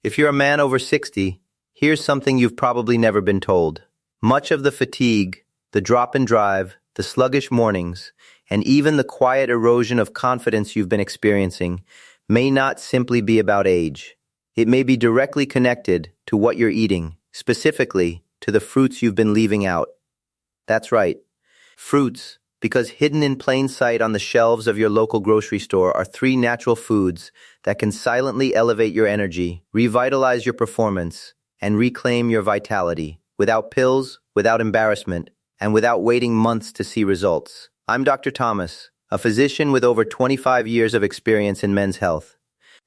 If you're a man over 60, here's something you've probably never been told. Much of the fatigue, the drop in drive, the sluggish mornings, and even the quiet erosion of confidence you've been experiencing may not simply be about age. It may be directly connected to what you're eating, specifically to the fruits you've been leaving out. That's right, fruits, because hidden in plain sight on the shelves of your local grocery store are three natural foods that can silently elevate your energy, revitalize your performance, and reclaim your vitality, without pills, without embarrassment, and without waiting months to see results. I'm Dr. Thomas, a physician with over 25 years of experience in men's health,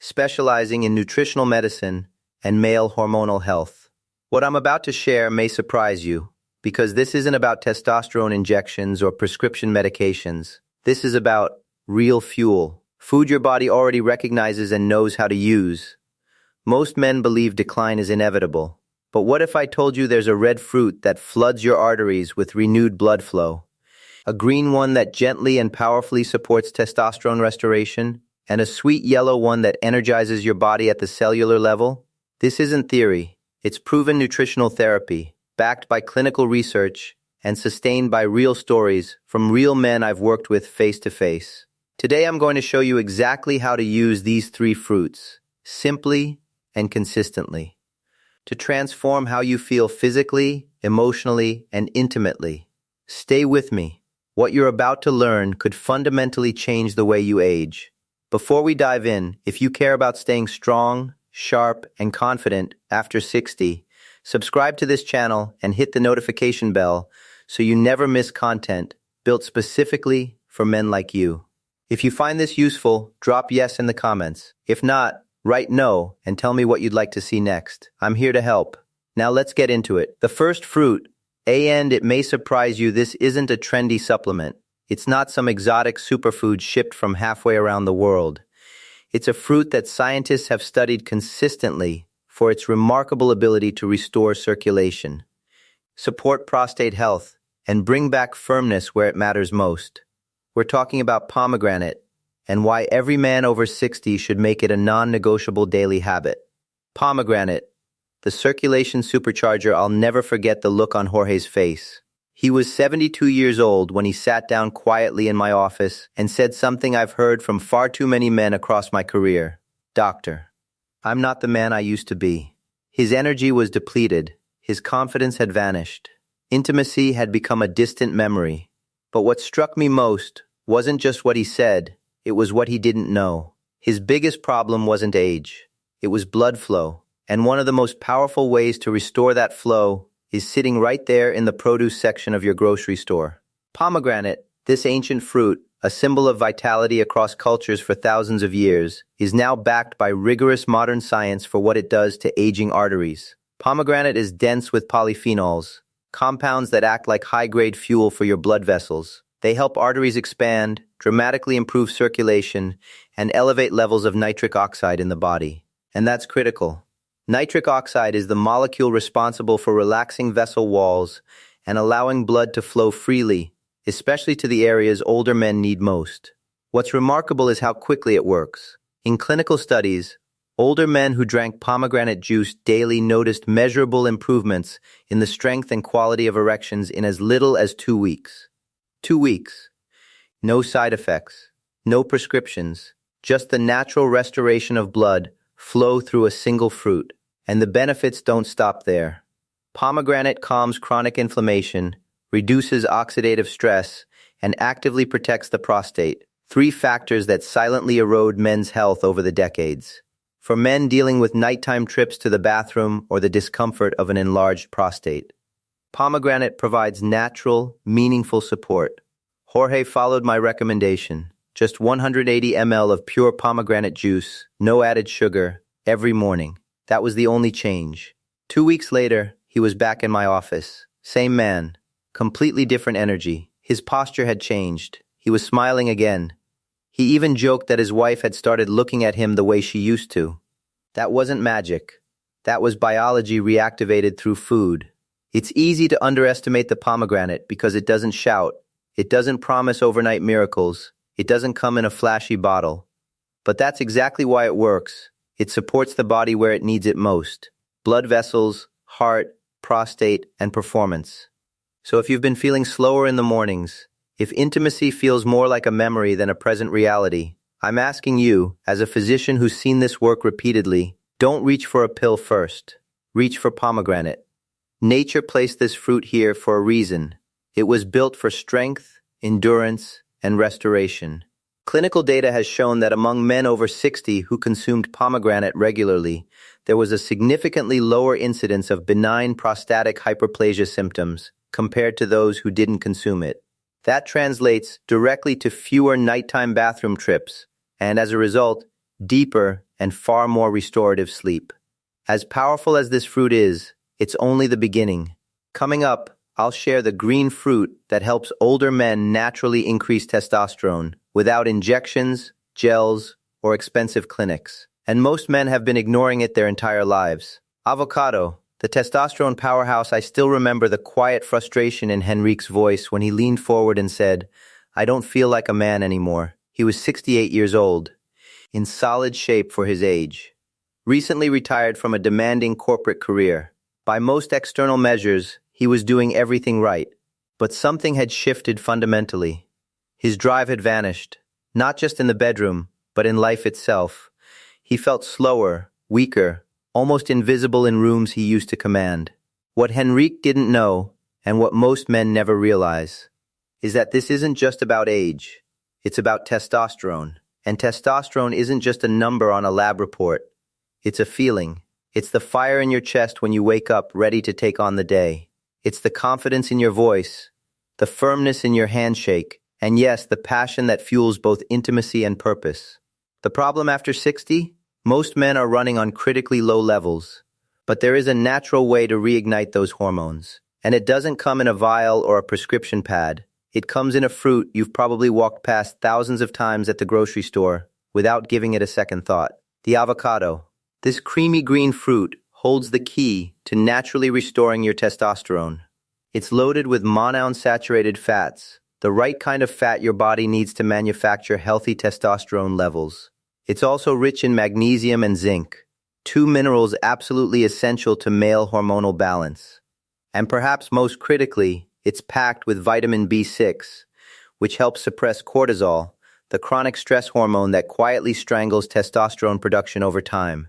specializing in nutritional medicine and male hormonal health. What I'm about to share may surprise you, because this isn't about testosterone injections or prescription medications. This is about real fuel, food your body already recognizes and knows how to use. Most men believe decline is inevitable, but what if I told you there's a red fruit that floods your arteries with renewed blood flow? A green one that gently and powerfully supports testosterone restoration, and a sweet yellow one that energizes your body at the cellular level? This isn't theory. It's proven nutritional therapy, backed by clinical research and sustained by real stories from real men I've worked with face to face. Today I'm going to show you exactly how to use these three fruits, simply and consistently, to transform how you feel physically, emotionally, and intimately. Stay with me. What you're about to learn could fundamentally change the way you age. Before we dive in, if you care about staying strong, sharp, and confident after 60, subscribe to this channel and hit the notification bell so you never miss content built specifically for men like you. If you find this useful, drop yes in the comments. If not, write no and tell me what you'd like to see next. I'm here to help. Now let's get into it. The first fruit, and it may surprise you, this isn't a trendy supplement. It's not some exotic superfood shipped from halfway around the world. It's a fruit that scientists have studied consistently for its remarkable ability to restore circulation, support prostate health, and bring back firmness where it matters most. We're talking about pomegranate, and why every man over 60 should make it a non-negotiable daily habit. Pomegranate, the circulation supercharger. I'll never forget the look on Jorge's face. He was 72 years old when he sat down quietly in my office and said something I've heard from far too many men across my career. Doctor, I'm not the man I used to be. His energy was depleted. His confidence had vanished. Intimacy had become a distant memory. But what struck me most wasn't just what he said, it was what he didn't know. His biggest problem wasn't age. It was blood flow. And one of the most powerful ways to restore that flow is sitting right there in the produce section of your grocery store. Pomegranate, this ancient fruit, a symbol of vitality across cultures for thousands of years, is now backed by rigorous modern science for what it does to aging arteries. Pomegranate is dense with polyphenols, compounds that act like high-grade fuel for your blood vessels. They help arteries expand, dramatically improve circulation, and elevate levels of nitric oxide in the body. And that's critical. Nitric oxide is the molecule responsible for relaxing vessel walls and allowing blood to flow freely, especially to the areas older men need most. What's remarkable is how quickly it works. In clinical studies, older men who drank pomegranate juice daily noticed measurable improvements in the strength and quality of erections in as little as 2 weeks. 2 weeks. No side effects, no prescriptions, just the natural restoration of blood flow through a single fruit. And the benefits don't stop there. Pomegranate calms chronic inflammation, reduces oxidative stress, and actively protects the prostate, three factors that silently erode men's health over the decades. For men dealing with nighttime trips to the bathroom or the discomfort of an enlarged prostate, pomegranate provides natural, meaningful support. Jorge followed my recommendation. Just 180 ml of pure pomegranate juice, no added sugar, every morning. That was the only change. 2 weeks later, he was back in my office. Same man, completely different energy. His posture had changed. He was smiling again. He even joked that his wife had started looking at him the way she used to. That wasn't magic. That was biology reactivated through food. It's easy to underestimate the pomegranate because it doesn't shout. It doesn't promise overnight miracles. It doesn't come in a flashy bottle. But that's exactly why it works. It supports the body where it needs it most: blood vessels, heart, prostate, and performance. So if you've been feeling slower in the mornings, if intimacy feels more like a memory than a present reality, I'm asking you, as a physician who's seen this work repeatedly, don't reach for a pill first. Reach for pomegranate. Nature placed this fruit here for a reason. It was built for strength, endurance, and restoration. Clinical data has shown that among men over 60 who consumed pomegranate regularly, there was a significantly lower incidence of benign prostatic hyperplasia symptoms compared to those who didn't consume it. That translates directly to fewer nighttime bathroom trips, and as a result, deeper and far more restorative sleep. As powerful as this fruit is, it's only the beginning. Coming up, I'll share the green fruit that helps older men naturally increase testosterone without injections, gels, or expensive clinics. And most men have been ignoring it their entire lives. Avocado, the testosterone powerhouse. I still remember the quiet frustration in Henrique's voice when he leaned forward and said, "I don't feel like a man anymore." He was 68 years old, in solid shape for his age. Recently retired from a demanding corporate career. By most external measures, he was doing everything right. But something had shifted fundamentally. His drive had vanished, not just in the bedroom, but in life itself. He felt slower, weaker, almost invisible in rooms he used to command. What Henrique didn't know, and what most men never realize, is that this isn't just about age. It's about testosterone. And testosterone isn't just a number on a lab report. It's a feeling. It's the fire in your chest when you wake up ready to take on the day. It's the confidence in your voice, the firmness in your handshake, and yes, the passion that fuels both intimacy and purpose. The problem after 60? Most men are running on critically low levels. But there is a natural way to reignite those hormones. And it doesn't come in a vial or a prescription pad. It comes in a fruit you've probably walked past thousands of times at the grocery store without giving it a second thought. The avocado. This creamy green fruit holds the key to naturally restoring your testosterone. It's loaded with monounsaturated fats, the right kind of fat your body needs to manufacture healthy testosterone levels. It's also rich in magnesium and zinc, two minerals absolutely essential to male hormonal balance. And perhaps most critically, it's packed with vitamin B6, which helps suppress cortisol, the chronic stress hormone that quietly strangles testosterone production over time.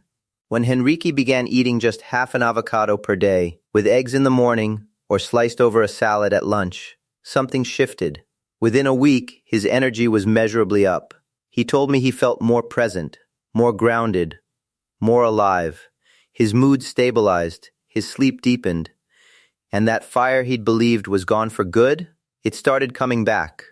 When Henrique began eating just half an avocado per day, with eggs in the morning or sliced over a salad at lunch, something shifted. Within a week, his energy was measurably up. He told me he felt more present, more grounded, more alive. His mood stabilized, his sleep deepened, and that fire he'd believed was gone for good, it started coming back.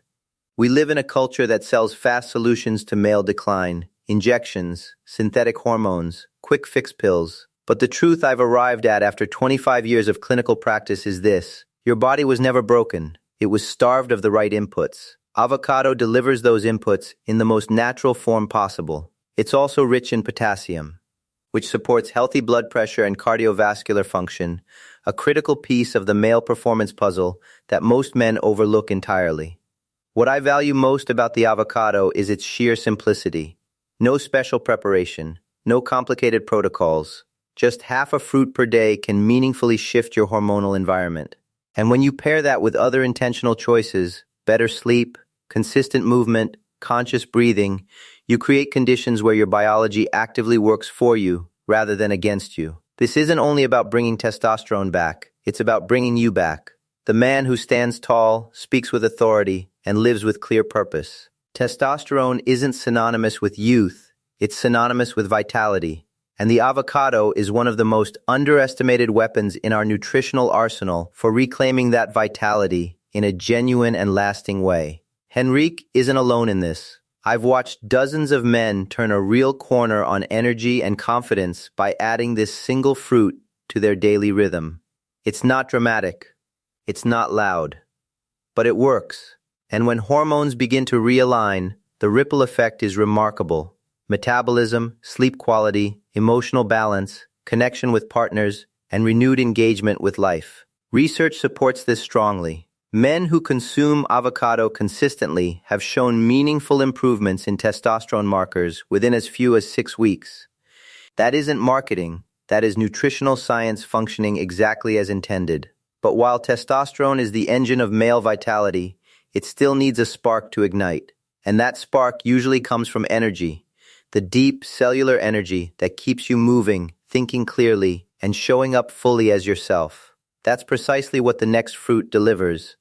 We live in a culture that sells fast solutions to male decline, injections, synthetic hormones, quick fix pills. But the truth I've arrived at after 25 years of clinical practice is this: your body was never broken. It was starved of the right inputs. Avocado delivers those inputs in the most natural form possible. It's also rich in potassium, which supports healthy blood pressure and cardiovascular function, a critical piece of the male performance puzzle that most men overlook entirely. What I value most about the avocado is its sheer simplicity. No special preparation, no complicated protocols. Just half a fruit per day can meaningfully shift your hormonal environment. And when you pair that with other intentional choices, better sleep, consistent movement, conscious breathing, you create conditions where your biology actively works for you rather than against you. This isn't only about bringing testosterone back, it's about bringing you back. The man who stands tall, speaks with authority, and lives with clear purpose. Testosterone isn't synonymous with youth, it's synonymous with vitality. And the avocado is one of the most underestimated weapons in our nutritional arsenal for reclaiming that vitality in a genuine and lasting way. Henrique isn't alone in this. I've watched dozens of men turn a real corner on energy and confidence by adding this single fruit to their daily rhythm. It's not dramatic. It's not loud. But it works. And when hormones begin to realign, the ripple effect is remarkable. Metabolism, sleep quality, emotional balance, connection with partners, and renewed engagement with life. Research supports this strongly. Men who consume avocado consistently have shown meaningful improvements in testosterone markers within as few as 6 weeks. That isn't marketing, that is nutritional science functioning exactly as intended. But while testosterone is the engine of male vitality, it still needs a spark to ignite. And that spark usually comes from energy, the deep cellular energy that keeps you moving, thinking clearly, and showing up fully as yourself. That's precisely what the next fruit delivers.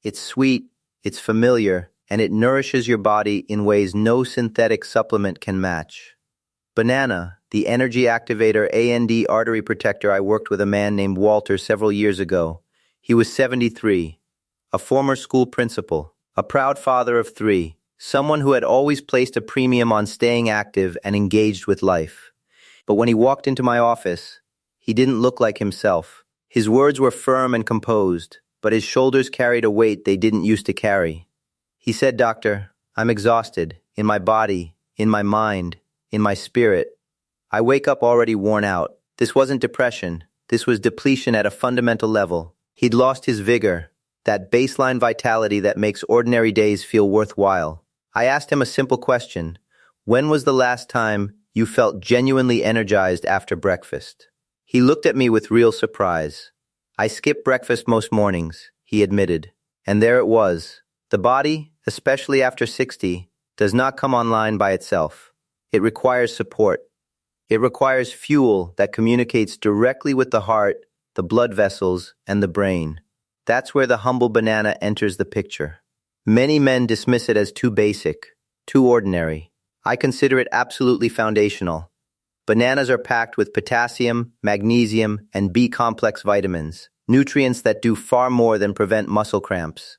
It's sweet, it's familiar, and it nourishes your body in ways no synthetic supplement can match. Banana, the energy activator AND artery protector. I worked with a man named Walter several years ago. He was 73, a former school principal, a proud father of 3, someone who had always placed a premium on staying active and engaged with life. But when he walked into my office, he didn't look like himself. His words were firm and composed, but his shoulders carried a weight they didn't used to carry. He said, "Doctor, I'm exhausted, in my body, in my mind, in my spirit. I wake up already worn out." This wasn't depression. This was depletion at a fundamental level. He'd lost his vigor, that baseline vitality that makes ordinary days feel worthwhile. I asked him a simple question. When was the last time you felt genuinely energized after breakfast? He looked at me with real surprise. "I skip breakfast most mornings," he admitted. And there it was. The body, especially after 60, does not come online by itself. It requires support. It requires fuel that communicates directly with the heart, the blood vessels, and the brain. That's where the humble banana enters the picture. Many men dismiss it as too basic, too ordinary. I consider it absolutely foundational. Bananas are packed with potassium, magnesium, and B-complex vitamins, nutrients that do far more than prevent muscle cramps.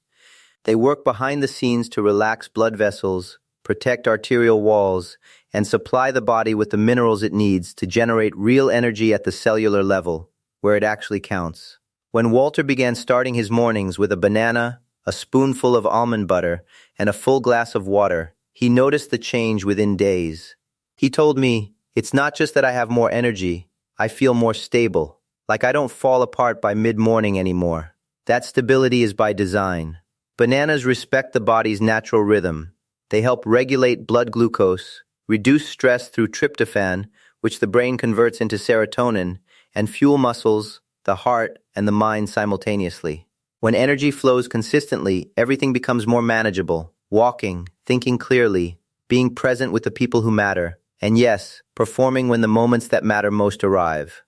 They work behind the scenes to relax blood vessels, protect arterial walls, and supply the body with the minerals it needs to generate real energy at the cellular level, where it actually counts. When Walter began starting his mornings with a banana, a spoonful of almond butter, and a full glass of water, he noticed the change within days. He told me, "It's not just that I have more energy, I feel more stable, like I don't fall apart by mid-morning anymore." That stability is by design. Bananas respect the body's natural rhythm. They help regulate blood glucose, reduce stress through tryptophan, which the brain converts into serotonin, and fuel muscles, the heart, and the mind simultaneously. When energy flows consistently, everything becomes more manageable. Walking, thinking clearly, being present with the people who matter, and yes, performing when the moments that matter most arrive.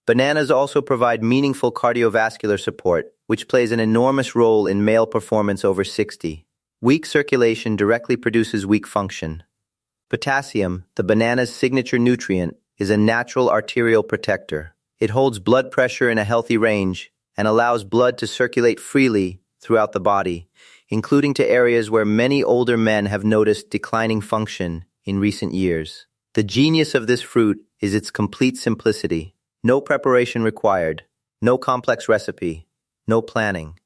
Bananas also provide meaningful cardiovascular support, which plays an enormous role in male performance over 60. Weak circulation directly produces weak function. Potassium, the banana's signature nutrient, is a natural arterial protector. It holds blood pressure in a healthy range and allows blood to circulate freely throughout the body, including to areas where many older men have noticed declining function in recent years. The genius of this fruit is its complete simplicity. No preparation required, no complex recipe, no planning.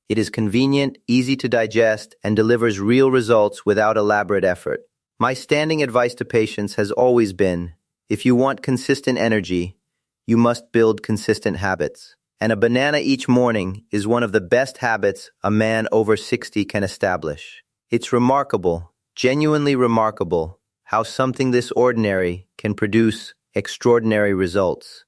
It is convenient, easy to digest, and delivers real results without elaborate effort. My standing advice to patients has always been, if you want consistent energy, you must build consistent habits. And a banana each morning is one of the best habits a man over 60 can establish. It's remarkable, genuinely remarkable, how something this ordinary can produce extraordinary results.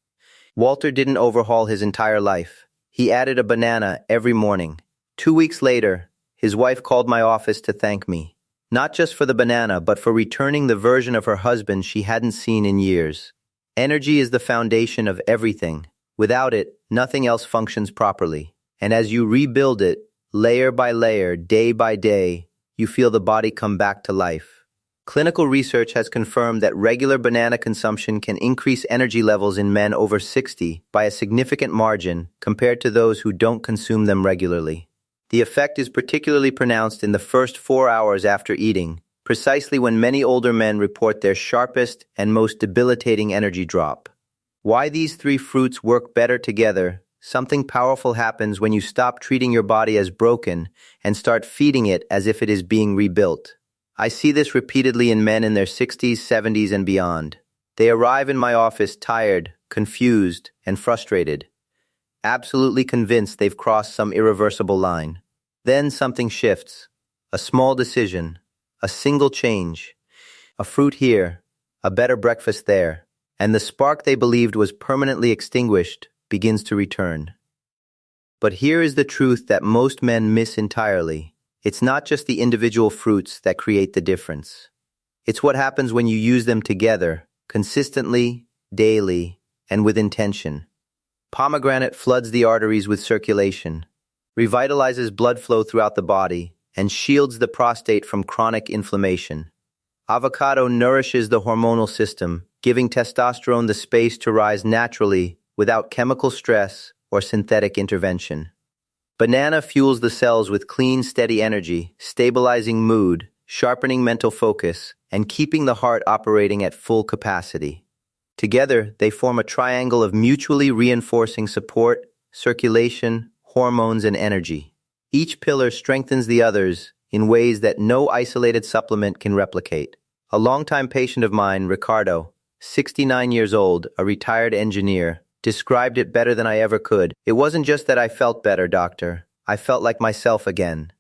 Walter didn't overhaul his entire life. He added a banana every morning. 2 weeks later, his wife called my office to thank me, not just for the banana, but for returning the version of her husband she hadn't seen in years. Energy is the foundation of everything. Without it, nothing else functions properly. And as you rebuild it, layer by layer, day by day, you feel the body come back to life. Clinical research has confirmed that regular banana consumption can increase energy levels in men over 60 by a significant margin compared to those who don't consume them regularly. The effect is particularly pronounced in the first 4 hours after eating, precisely when many older men report their sharpest and most debilitating energy drop. Why these 3 fruits work better together? Something powerful happens when you stop treating your body as broken and start feeding it as if it is being rebuilt. I see this repeatedly in men in their 60s, 70s, and beyond. They arrive in my office tired, confused, and frustrated, absolutely convinced they've crossed some irreversible line. Then something shifts. A small decision, a single change, a fruit here, a better breakfast there, and the spark they believed was permanently extinguished begins to return. But here is the truth that most men miss entirely. It's not just the individual fruits that create the difference. It's what happens when you use them together, consistently, daily, and with intention. Pomegranate floods the arteries with circulation, revitalizes blood flow throughout the body, and shields the prostate from chronic inflammation. Avocado nourishes the hormonal system, giving testosterone the space to rise naturally without chemical stress or synthetic intervention. Banana fuels the cells with clean, steady energy, stabilizing mood, sharpening mental focus, and keeping the heart operating at full capacity. Together, they form a triangle of mutually reinforcing support, circulation, hormones, and energy. Each pillar strengthens the others in ways that no isolated supplement can replicate. A longtime patient of mine, Ricardo, 69 years old, a retired engineer, described it better than I ever could. It wasn't just that I felt better, doctor. I felt like myself again.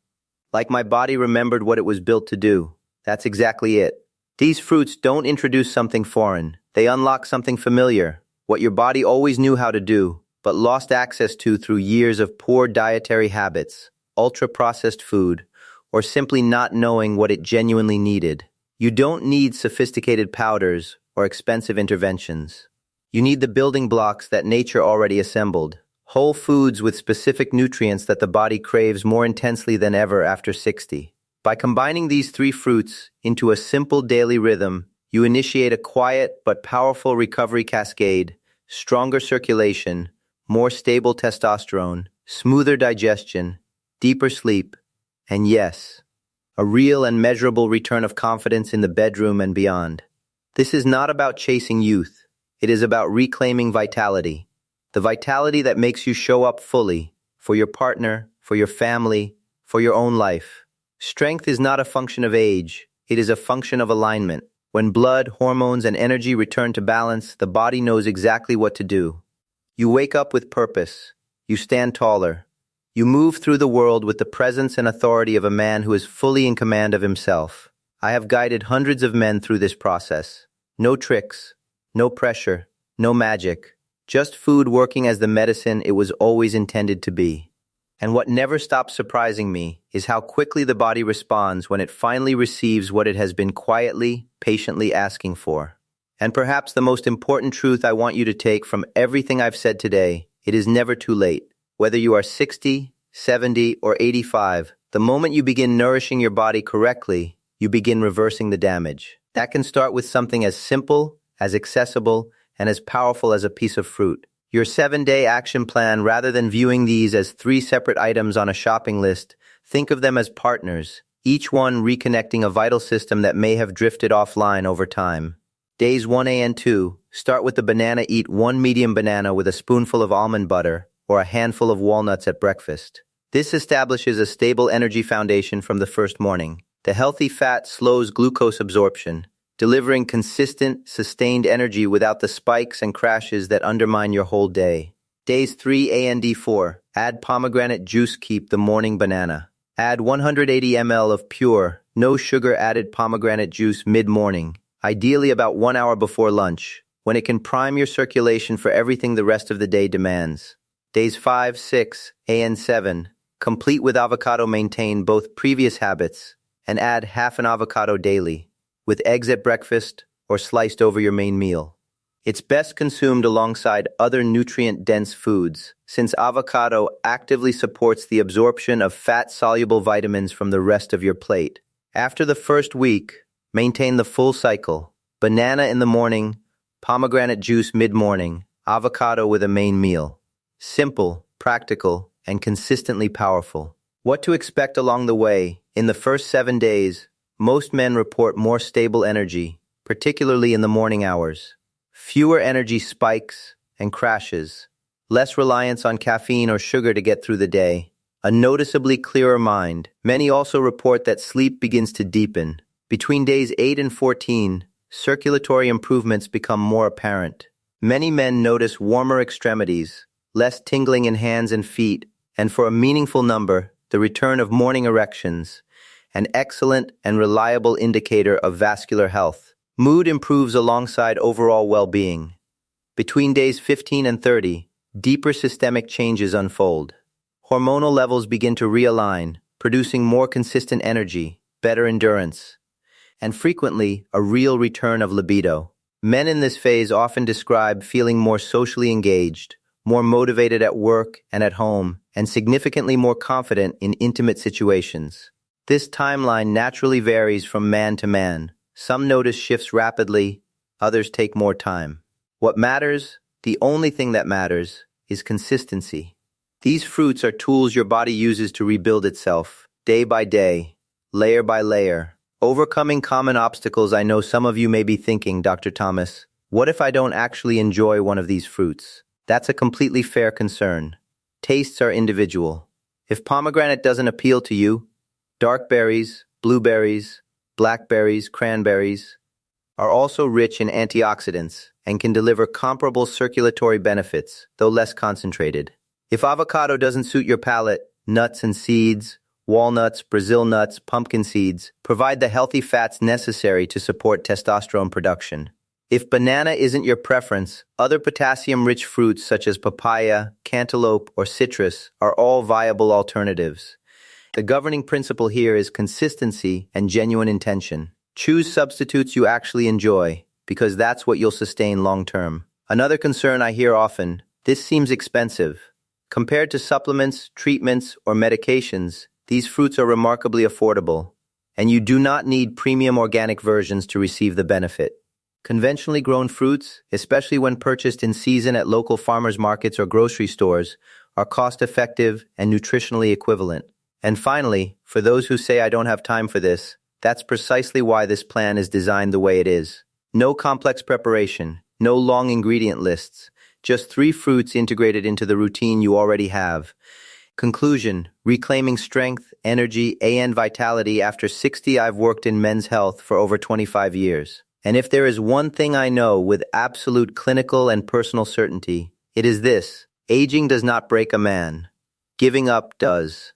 Like my body remembered what it was built to do. That's exactly it. These fruits don't introduce something foreign. They unlock something familiar, what your body always knew how to do, but lost access to through years of poor dietary habits, ultra-processed food, or simply not knowing what it genuinely needed. You don't need sophisticated powders or expensive interventions. You need the building blocks that nature already assembled, whole foods with specific nutrients that the body craves more intensely than ever after 60. By combining these three fruits into a simple daily rhythm, you initiate a quiet but powerful recovery cascade, stronger circulation, more stable testosterone, smoother digestion, deeper sleep, and yes, a real and measurable return of confidence in the bedroom and beyond. This is not about chasing youth. It is about reclaiming vitality. The vitality that makes you show up fully for your partner, for your family, for your own life. Strength is not a function of age. It is a function of alignment. When blood, hormones, and energy return to balance, the body knows exactly what to do. You wake up with purpose. You stand taller. You move through the world with the presence and authority of a man who is fully in command of himself. I have guided hundreds of men through this process. No tricks, no pressure, no magic. Just food working as the medicine it was always intended to be. And what never stops surprising me is how quickly the body responds when it finally receives what it has been quietly, patiently asking for. And perhaps the most important truth I want you to take from everything I've said today, it is never too late. Whether you are 60, 70, or 85, the moment you begin nourishing your body correctly, you begin reversing the damage. That can start with something as simple, as accessible, and as powerful as a piece of fruit. Your 7-day action plan, rather than viewing these as 3 separate items on a shopping list, think of them as partners, each one reconnecting a vital system that may have drifted offline over time. Days 1A and 2, start with the banana. Eat 1 medium banana with a spoonful of almond butter or a handful of walnuts at breakfast. This establishes a stable energy foundation from the first morning. The healthy fat slows glucose absorption, delivering consistent, sustained energy without the spikes and crashes that undermine your whole day. Days 3A and D4, add pomegranate juice. Keep the morning banana. Add 180 ml of pure, no sugar added pomegranate juice mid-morning, ideally about 1 hour before lunch, when it can prime your circulation for everything the rest of the day demands. Days 5, 6, and 7, complete with avocado. Maintain both previous habits and add half an avocado daily, with eggs at breakfast or sliced over your main meal. It's best consumed alongside other nutrient-dense foods, since avocado actively supports the absorption of fat-soluble vitamins from the rest of your plate. After the first week, maintain the full cycle: banana in the morning, pomegranate juice mid-morning, avocado with a main meal. Simple, practical, and consistently powerful. What to expect along the way? In the first 7 days, most men report more stable energy, particularly in the morning hours. Fewer energy spikes and crashes. Less reliance on caffeine or sugar to get through the day. A noticeably clearer mind. Many also report that sleep begins to deepen. Between days 8 and 14, circulatory improvements become more apparent. Many men notice warmer extremities, less tingling in hands and feet, and for a meaningful number, the return of morning erections, an excellent and reliable indicator of vascular health. Mood improves alongside overall well-being. Between days 15 and 30, deeper systemic changes unfold. Hormonal levels begin to realign, producing more consistent energy, better endurance, and frequently a real return of libido. Men in this phase often describe feeling more socially engaged, more motivated at work and at home, and significantly more confident in intimate situations. This timeline naturally varies from man to man. Some notice shifts rapidly, others take more time. What matters, the only thing that matters, is consistency. These fruits are tools your body uses to rebuild itself, day by day, layer by layer. Overcoming common obstacles. I know some of you may be thinking, Dr. Thomas, what if I don't actually enjoy one of these fruits? That's a completely fair concern. Tastes are individual. If pomegranate doesn't appeal to you, dark berries, blueberries, blackberries, cranberries are also rich in antioxidants and can deliver comparable circulatory benefits, though less concentrated. If avocado doesn't suit your palate, nuts and seeds, walnuts, Brazil nuts, pumpkin seeds provide the healthy fats necessary to support testosterone production. If banana isn't your preference, other potassium-rich fruits such as papaya, cantaloupe, or citrus are all viable alternatives. The governing principle here is consistency and genuine intention. Choose substitutes you actually enjoy, because that's what you'll sustain long-term. Another concern I hear often, this seems expensive. Compared to supplements, treatments, or medications, these fruits are remarkably affordable, and you do not need premium organic versions to receive the benefit. Conventionally grown fruits, especially when purchased in season at local farmers markets or grocery stores, are cost-effective and nutritionally equivalent. And finally, for those who say I don't have time for this, that's precisely why this plan is designed the way it is. No complex preparation, no long ingredient lists, just 3 fruits integrated into the routine you already have. Conclusion: reclaiming strength, energy, and vitality. After 60, I've worked in men's health for over 25 years. And if there is one thing I know with absolute clinical and personal certainty, it is this: aging does not break a man. Giving up does.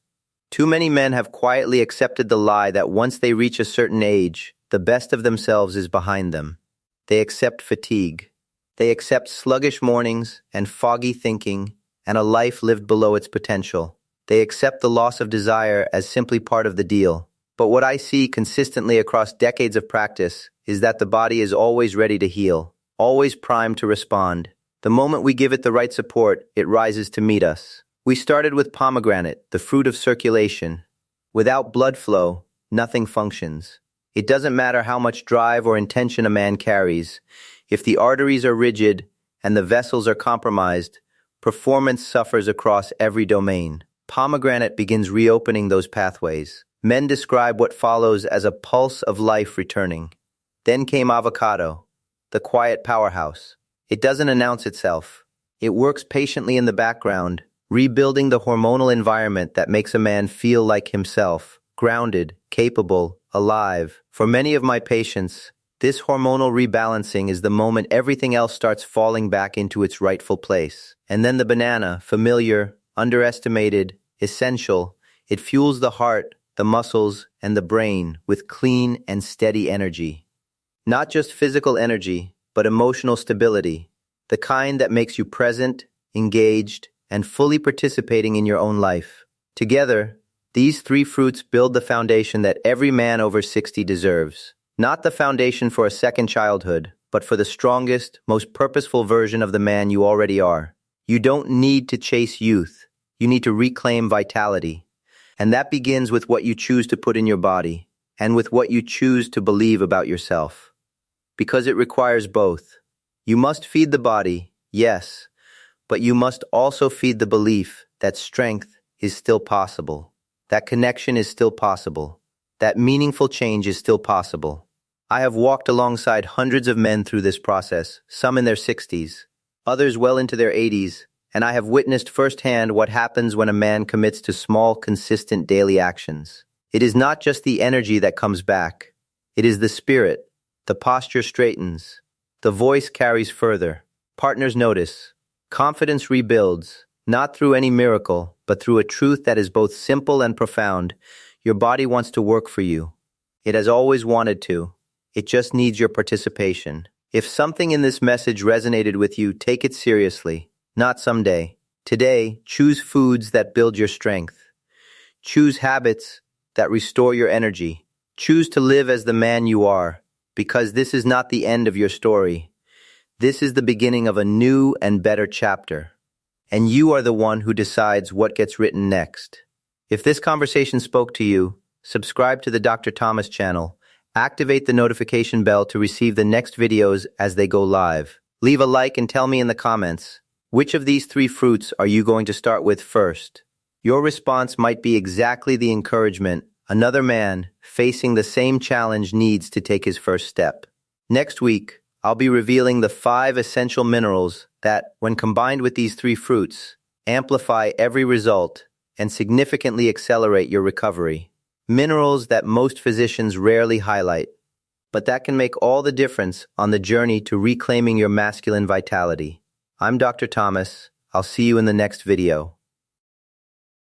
Too many men have quietly accepted the lie that once they reach a certain age, the best of themselves is behind them. They accept fatigue. They accept sluggish mornings and foggy thinking and a life lived below its potential. They accept the loss of desire as simply part of the deal. But what I see consistently across decades of practice is that the body is always ready to heal, always primed to respond. The moment we give it the right support, it rises to meet us. We started with pomegranate, the fruit of circulation. Without blood flow, nothing functions. It doesn't matter how much drive or intention a man carries. If the arteries are rigid and the vessels are compromised, performance suffers across every domain. Pomegranate begins reopening those pathways. Men describe what follows as a pulse of life returning. Then came avocado, the quiet powerhouse. It doesn't announce itself. It works patiently in the background, rebuilding the hormonal environment that makes a man feel like himself, grounded, capable, alive. For many of my patients, this hormonal rebalancing is the moment everything else starts falling back into its rightful place. And then the banana, familiar, underestimated, essential. It fuels the heart, the muscles, and the brain with clean and steady energy. Not just physical energy, but emotional stability, the kind that makes you present, engaged, and fully participating in your own life. Together, these 3 fruits build the foundation that every man over 60 deserves. Not the foundation for a second childhood, but for the strongest, most purposeful version of the man you already are. You don't need to chase youth. You need to reclaim vitality. And that begins with what you choose to put in your body, and with what you choose to believe about yourself. Because it requires both. You must feed the body, yes, but you must also feed the belief that strength is still possible, that connection is still possible, that meaningful change is still possible. I have walked alongside hundreds of men through this process, some in their 60s, others well into their 80s, and I have witnessed firsthand what happens when a man commits to small, consistent daily actions. It is not just the energy that comes back. It is the spirit. The posture straightens. The voice carries further. Partners notice. Confidence rebuilds, not through any miracle, but through a truth that is both simple and profound. Your body wants to work for you. It has always wanted to. It just needs your participation. If something in this message resonated with you, take it seriously. Not someday. Today, choose foods that build your strength. Choose habits that restore your energy. Choose to live as the man you are, because this is not the end of your story. This is the beginning of a new and better chapter. And you are the one who decides what gets written next. If this conversation spoke to you, subscribe to the Dr. Thomas channel. Activate the notification bell to receive the next videos as they go live. Leave a like and tell me in the comments, which of these 3 fruits are you going to start with first? Your response might be exactly the encouragement another man facing the same challenge needs to take his first step. Next week, I'll be revealing the 5 essential minerals that, when combined with these 3 fruits, amplify every result and significantly accelerate your recovery. Minerals that most physicians rarely highlight, but that can make all the difference on the journey to reclaiming your masculine vitality. I'm Dr. Thomas. I'll see you in the next video.